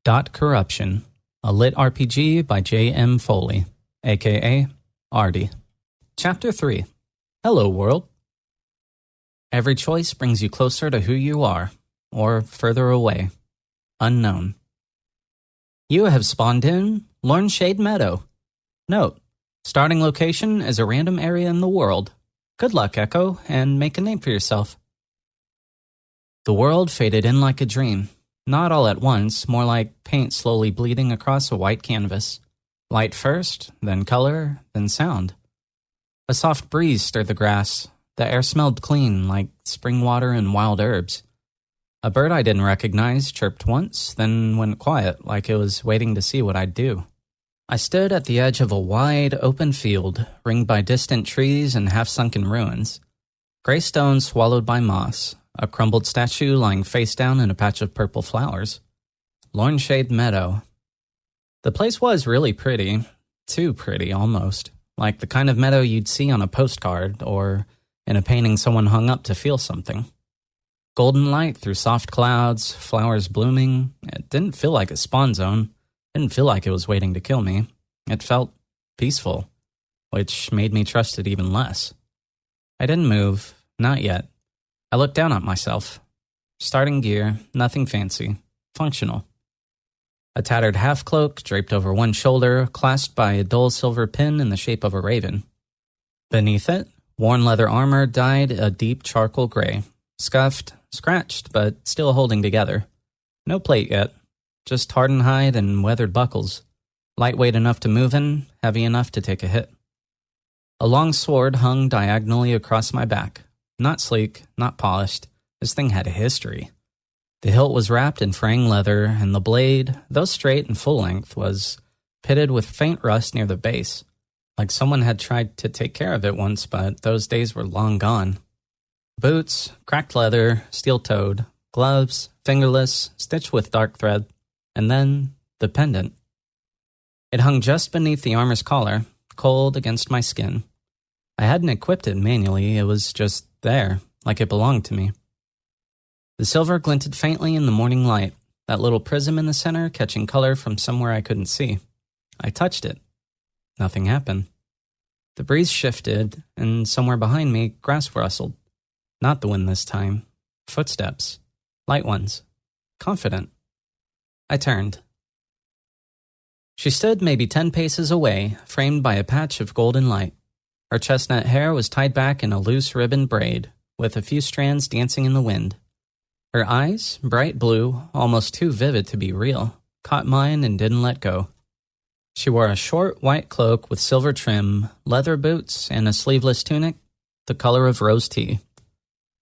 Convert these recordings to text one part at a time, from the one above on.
Dot Corruption, a LitRPG by J.M. Foley, aka Artie. Chapter 3. Hello, world. Every choice brings you closer to who you are, or further away. Unknown. You have spawned in Lornshade Meadow. Note, starting location is a random area in the world. Good luck, Echo, and make a name for yourself. The world faded in like a dream. Not all at once, more like paint slowly bleeding across a white canvas. Light first, then color, then sound. A soft breeze stirred the grass. The air smelled clean, like spring water and wild herbs. A bird I didn't recognize chirped once, then went quiet, like it was waiting to see what I'd do. I stood at the edge of a wide, open field, ringed by distant trees and half-sunken ruins. Gray stone swallowed by moss, a crumbled statue lying face down in a patch of purple flowers. Lornshade Meadow. The place was really pretty. Too pretty, almost. Like the kind of meadow you'd see on a postcard, or in a painting someone hung up to feel something. Golden light through soft clouds, flowers blooming. It didn't feel like a spawn zone. Didn't feel like it was waiting to kill me. It felt peaceful, which made me trust it even less. I didn't move, not yet. I looked down at myself. Starting gear, nothing fancy, functional. A tattered half-cloak draped over one shoulder, clasped by a dull silver pin in the shape of a raven. Beneath it, worn leather armor dyed a deep charcoal gray, scuffed, scratched, but still holding together. No plate yet, just hardened hide and weathered buckles, lightweight enough to move in, heavy enough to take a hit. A long sword hung diagonally across my back. Not sleek, not polished. This thing had a history. The hilt was wrapped in fraying leather, and the blade, though straight and full length, was pitted with faint rust near the base, like someone had tried to take care of it once, but those days were long gone. Boots, cracked leather, steel-toed, gloves, fingerless, stitched with dark thread, and then the pendant. It hung just beneath the armor's collar, cold against my skin. I hadn't equipped it manually, it was just there, like it belonged to me. The silver glinted faintly in the morning light, that little prism in the center catching color from somewhere I couldn't see. I touched it. Nothing happened. The breeze shifted, and somewhere behind me, grass rustled. Not the wind this time. Footsteps. Light ones. Confident. I turned. She stood maybe 10 paces away, framed by a patch of golden light. Her chestnut hair was tied back in a loose ribbon braid, with a few strands dancing in the wind. Her eyes, bright blue, almost too vivid to be real, caught mine and didn't let go. She wore a short white cloak with silver trim, leather boots, and a sleeveless tunic, the color of rose tea.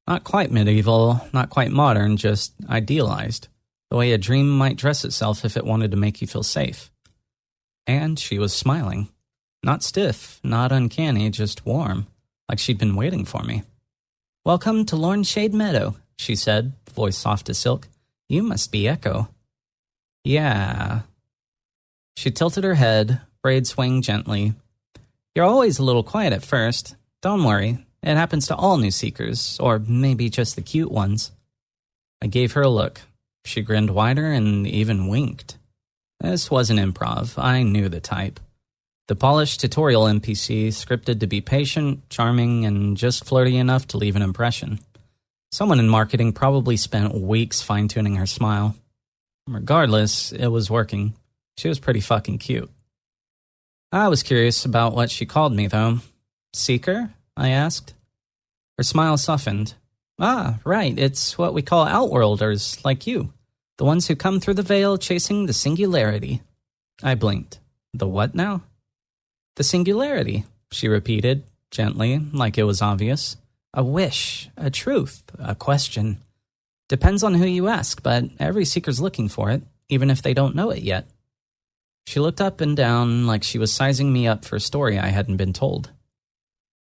Not quite medieval, not quite modern, just idealized, the way a dream might dress itself if it wanted to make you feel safe. And she was smiling. Not stiff, not uncanny, just warm, like she'd been waiting for me. "Welcome to Lornshade Meadow," she said, voice soft as silk. "You must be Echo." "Yeah." She tilted her head, braid swaying gently. "You're always a little quiet at first. Don't worry, it happens to all new seekers, or maybe just the cute ones." I gave her a look. She grinned wider and even winked. This wasn't improv, I knew the type. The polished tutorial NPC scripted to be patient, charming, and just flirty enough to leave an impression. Someone in marketing probably spent weeks fine-tuning her smile. Regardless, it was working. She was pretty fucking cute. I was curious about what she called me, though. "Seeker?" I asked. Her smile softened. "Ah, right, it's what we call outworlders, like you. The ones who come through the veil chasing the singularity." I blinked. "The what now?" "The singularity," she repeated, gently, like it was obvious. "A wish, a truth, a question. Depends on who you ask, but every seeker's looking for it, even if they don't know it yet." She looked up and down like she was sizing me up for a story I hadn't been told.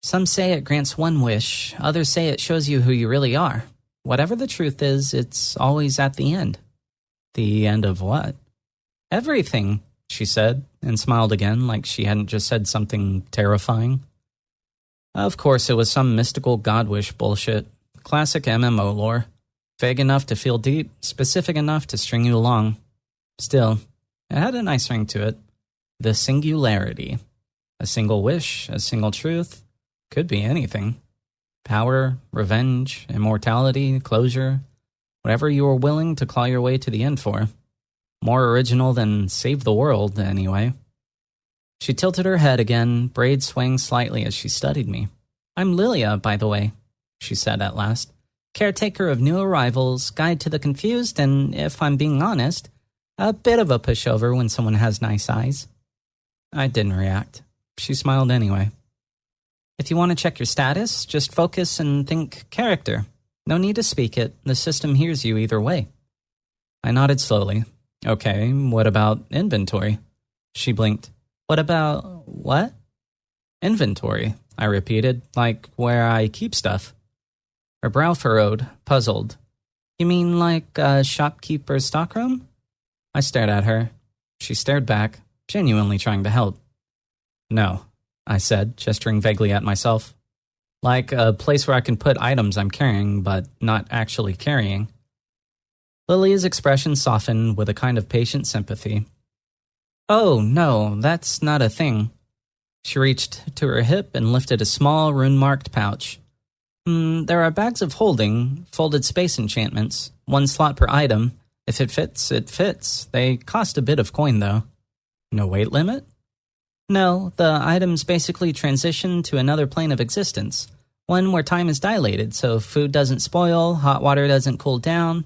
"Some say it grants one wish, others say it shows you who you really are. Whatever the truth is, it's always at the end." "The end of what?" "Everything," she said, and smiled again like she hadn't just said something terrifying. Of course, it was some mystical god wish bullshit. Classic MMO lore. Vague enough to feel deep, specific enough to string you along. Still, it had a nice ring to it. The singularity. A single wish, a single truth. Could be anything. Power, revenge, immortality, closure. Whatever you were willing to claw your way to the end for. More original than save the world, anyway. She tilted her head again, braids swaying slightly as she studied me. I'm Lilia, by the way, she said at last. Caretaker of new arrivals, guide to the confused, and, if I'm being honest, a bit of a pushover when someone has nice eyes. I didn't react. She smiled anyway. If you want to check your status, just focus and think character. No need to speak it, the system hears you either way. I nodded slowly. Okay, what about inventory? She blinked. What about what? Inventory, I repeated, like where I keep stuff. Her brow furrowed, puzzled. You mean like a shopkeeper's stockroom? I stared at her. She stared back, genuinely trying to help. No, I said, gesturing vaguely at myself. Like a place where I can put items I'm carrying, but not actually carrying. Lilia's expression softened with a kind of patient sympathy. Oh, no, that's not a thing. She reached to her hip and lifted a small, rune-marked pouch. There are bags of holding, folded space enchantments, 1 slot per item. If it fits, it fits. They cost a bit of coin, though. No weight limit? No, the items basically transition to another plane of existence, one where time is dilated, so food doesn't spoil, hot water doesn't cool down.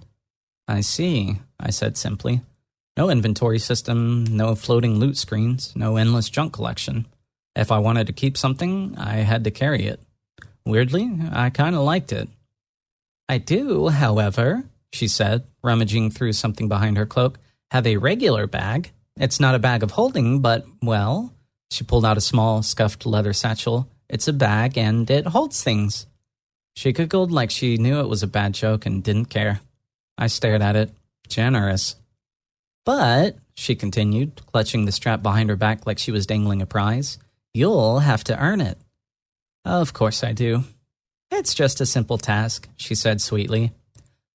I see, I said simply. No inventory system, no floating loot screens, no endless junk collection. If I wanted to keep something, I had to carry it. Weirdly, I kind of liked it. I do, however, she said, rummaging through something behind her cloak, have a regular bag. It's not a bag of holding, but, well... She pulled out a small, scuffed leather satchel. It's a bag, and it holds things. She giggled like she knew it was a bad joke and didn't care. I stared at it. Generous. But, she continued, clutching the strap behind her back like she was dangling a prize, you'll have to earn it. Of course I do. It's just a simple task, she said sweetly.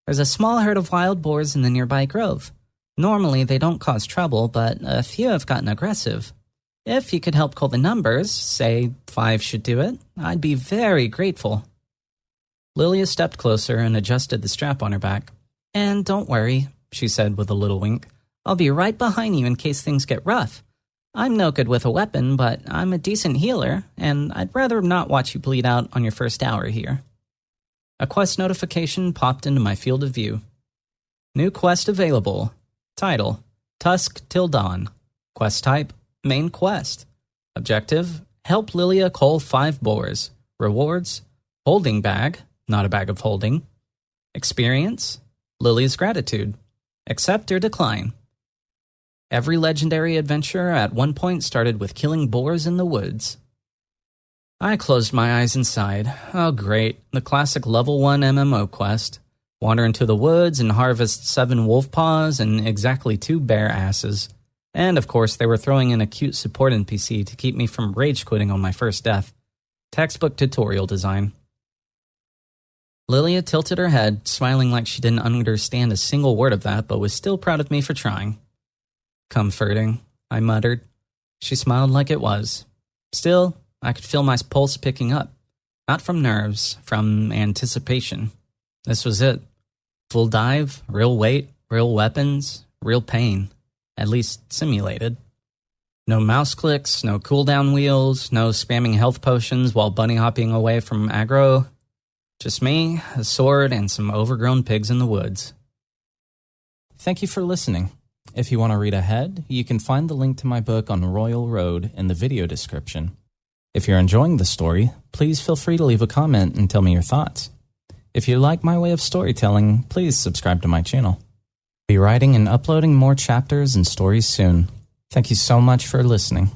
There's a small herd of wild boars in the nearby grove. Normally they don't cause trouble, but a few have gotten aggressive. If you could help call the numbers, say 5 should do it, I'd be very grateful. Lilia stepped closer and adjusted the strap on her back. And don't worry, she said with a little wink. I'll be right behind you in case things get rough. I'm no good with a weapon, but I'm a decent healer, and I'd rather not watch you bleed out on your first hour here. A quest notification popped into my field of view. New quest available. Title, Tusk Till Dawn. Quest type, Main quest. Objective, help Lilia cull 5 boars. Rewards, holding bag, not a bag of holding. Experience, Lilia's gratitude. Accept or decline. Every legendary adventure at one point started with killing boars in the woods. I closed my eyes and sighed. Oh great, the classic level 1 MMO quest. Wander into the woods and harvest 7 wolf paws and exactly 2 bear asses. And, of course, they were throwing in a cute support NPC to keep me from rage-quitting on my first death. Textbook tutorial design. Lilia tilted her head, smiling like she didn't understand a single word of that, but was still proud of me for trying. Comforting, I muttered. She smiled like it was. Still, I could feel my pulse picking up. Not from nerves, from anticipation. This was it. Full dive, real weight, real weapons, real pain. At least simulated. No mouse clicks, no cooldown wheels, no spamming health potions while bunny hopping away from aggro. Just me, a sword, and some overgrown pigs in the woods. Thank you for listening. If you want to read ahead, you can find the link to my book on Royal Road in the video description. If you're enjoying the story, please feel free to leave a comment and tell me your thoughts. If you like my way of storytelling, please subscribe to my channel. Be writing and uploading more chapters and stories soon. Thank you so much for listening.